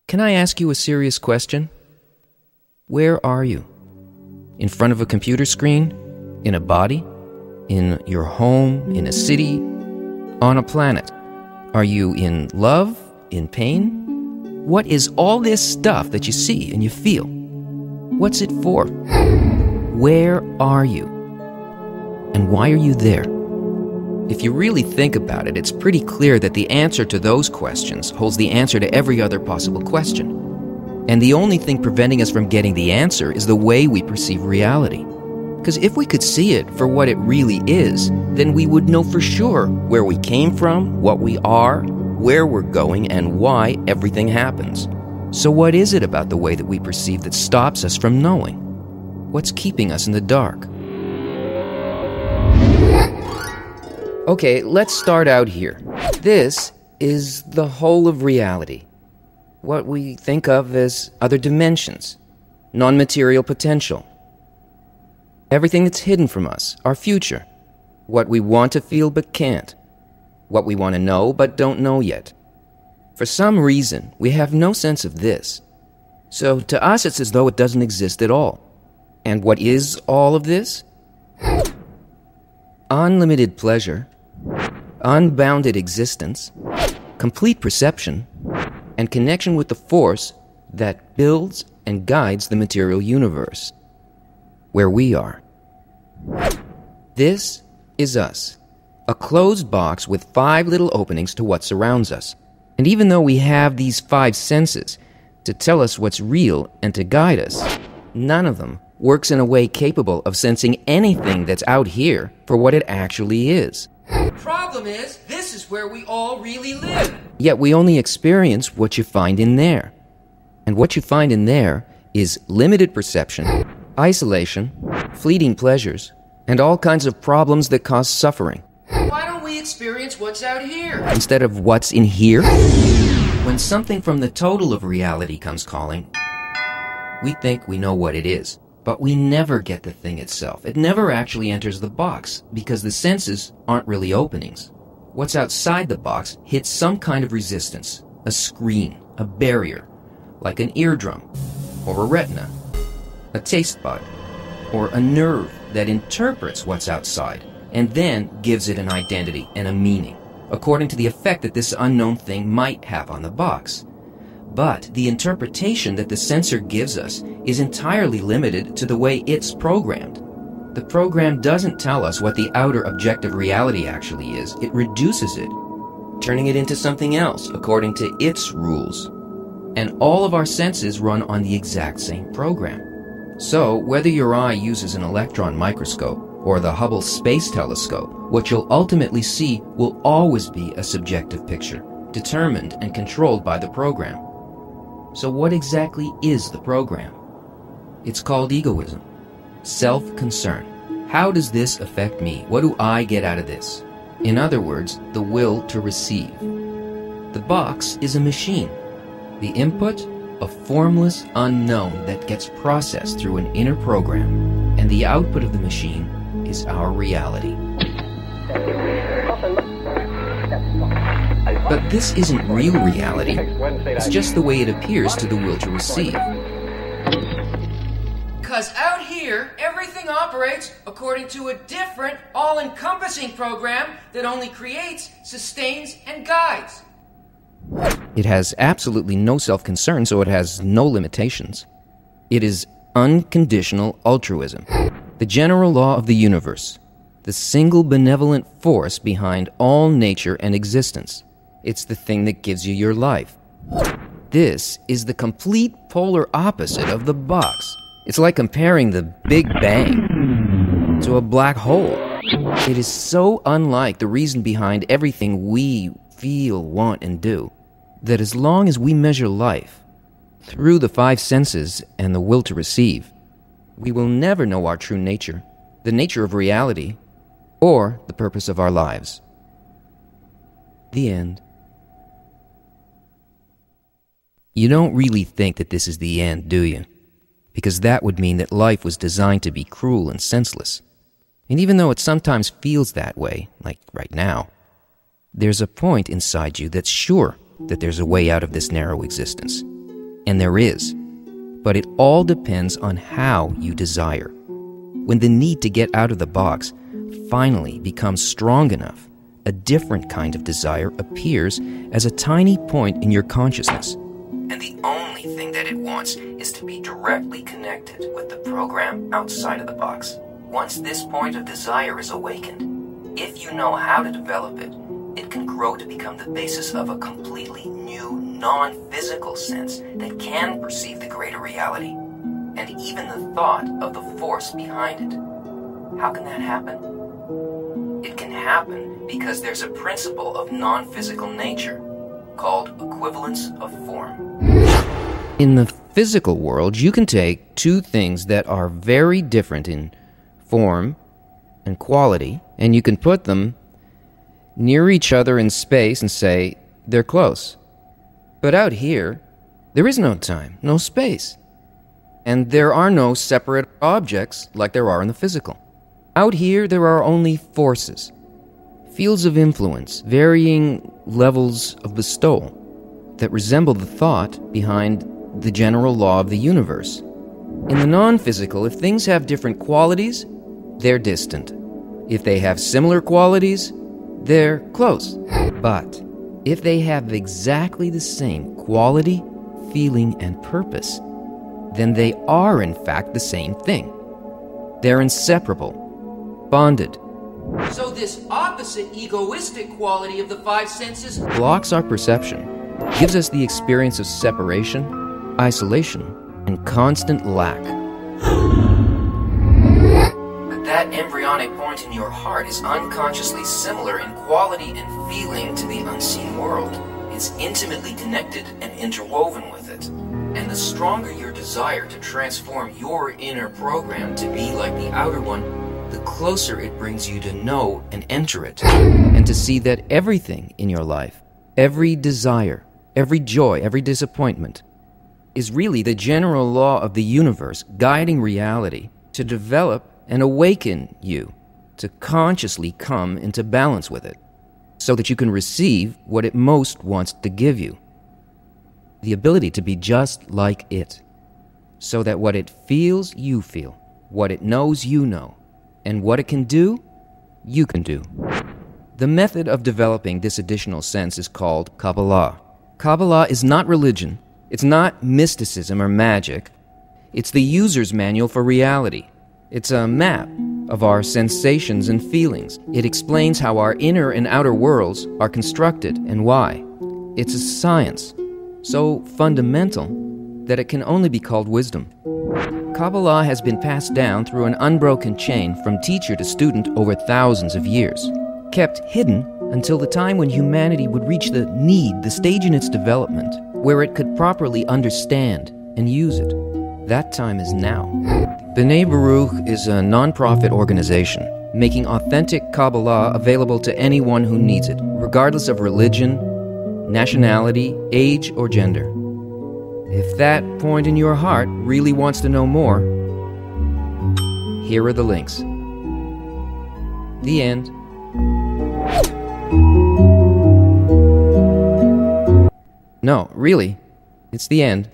Can I ask you a serious question? Where are you? In front of a computer screen? In a body? In your home? In a city? On a planet? Are you in love? In pain? What is all this stuff that you see and you feel? What's it for? Where are you? And why are you there? If you really think about it, it's pretty clear that the answer to those questions holds the answer to every other possible question. And the only thing preventing us from getting the answer is the way we perceive reality. Because if we could see it for what it really is, then we would know for sure where we came from, what we are, where we're going, and why everything happens. So what is it about the way that we perceive that stops us from knowing? What's keeping us in the dark? Okay, let's start out here. This is the whole of reality. What we think of as other dimensions, non-material potential. Everything that's hidden from us, our future. What we want to feel but can't. What we want to know but don't know yet. For some reason, we have no sense of this. So to us, it's as though it doesn't exist at all. And what is all of this? Unlimited pleasure, unbounded existence, complete perception, and connection with the force that builds and guides the material universe, where we are. This is us, a closed box with 5 little openings to what surrounds us. And even though we have these 5 senses to tell us what's real and to guide us, none of them works in a way capable of sensing anything that's out here for what it actually is. The problem is, this is where we all really live. Yet we only experience what you find in there. And what you find in there is limited perception, isolation, fleeting pleasures, and all kinds of problems that cause suffering. Why don't we experience what's out here? Instead of what's in here? When something from the total of reality comes calling, we think we know what it is. But we never get the thing itself. It never actually enters the box, because the senses aren't really openings. What's outside the box hits some kind of resistance, a screen, a barrier, like an eardrum, or a retina, a taste bud, or a nerve that interprets what's outside, and then gives it an identity and a meaning, according to the effect that this unknown thing might have on the box. But the interpretation that the sensor gives us is entirely limited to the way it's programmed. The program doesn't tell us what the outer objective reality actually is. It reduces it, turning it into something else according to its rules. And all of our senses run on the exact same program. So, whether your eye uses an electron microscope or the Hubble Space Telescope, what you'll ultimately see will always be a subjective picture, determined and controlled by the program. So what exactly is the program? It's called egoism, self-concern. How does this affect me? What do I get out of this? In other words, the will to receive. The box is a machine. The input, a formless unknown that gets processed through an inner program. And the output of the machine is our reality. But this isn't real reality. It's just the way it appears to the will to receive. Because out here, everything operates according to a different, all-encompassing program that only creates, sustains, and guides. It has absolutely no self-concern, so it has no limitations. It is unconditional altruism, the general law of the universe, the single benevolent force behind all nature and existence. It's the thing that gives you your life. This is the complete polar opposite of the box. It's like comparing the Big Bang to a black hole. It is so unlike the reason behind everything we feel, want, and do, that as long as we measure life through the 5 senses and the will to receive, we will never know our true nature, the nature of reality, or the purpose of our lives. The end. You don't really think that this is the end, do you? Because that would mean that life was designed to be cruel and senseless. And even though it sometimes feels that way, like right now, there's a point inside you that's sure that there's a way out of this narrow existence. And there is. But it all depends on how you desire. When the need to get out of the box finally becomes strong enough, a different kind of desire appears as a tiny point in your consciousness. And the only thing that it wants is to be directly connected with the program outside of the box. Once this point of desire is awakened, if you know how to develop it, it can grow to become the basis of a completely new, non-physical sense that can perceive the greater reality, and even the thought of the force behind it. How can that happen? It can happen because there's a principle of non-physical nature called equivalence of form. In the physical world, you can take two things that are very different in form and quality, and you can put them near each other in space and say they're close. But out here, there is no time, no space. And there are no separate objects like there are in the physical. Out here, there are only forces, fields of influence, varying levels of bestowal that resemble the thought behind the general law of the universe. In the non-physical, if things have different qualities, they're distant. If they have similar qualities, they're close. But if they have exactly the same quality, feeling, and purpose, then they are in fact the same thing. They're inseparable, bonded. So this opposite egoistic quality of the five senses Blocks our perception, gives us the experience of separation, isolation, and constant lack. But that embryonic point in your heart is unconsciously similar in quality and feeling to the unseen world. It's intimately connected and interwoven with it. And the stronger your desire to transform your inner program to be like the outer one, the closer it brings you to know and enter it, and to see that everything in your life, every desire, every joy, every disappointment, is really the general law of the universe guiding reality to develop and awaken you to consciously come into balance with it, so that you can receive what it most wants to give you. The ability to be just like it, so that what it feels, you feel, what it knows, you know, and what it can do, you can do. The method of developing this additional sense is called Kabbalah. Kabbalah is not religion. It's not mysticism or magic. It's the user's manual for reality. It's a map of our sensations and feelings. It explains how our inner and outer worlds are constructed and why. It's a science, so fundamental that it can only be called wisdom. Kabbalah has been passed down through an unbroken chain from teacher to student over thousands of years, kept hidden until the time when humanity would reach the stage in its development, where it could properly understand and use it. That time is now. B'nai Baruch is a non-profit organization, making authentic Kabbalah available to anyone who needs it, regardless of religion, nationality, age, or gender. If that point in your heart really wants to know more, here are the links. The end. No, really, it's the end.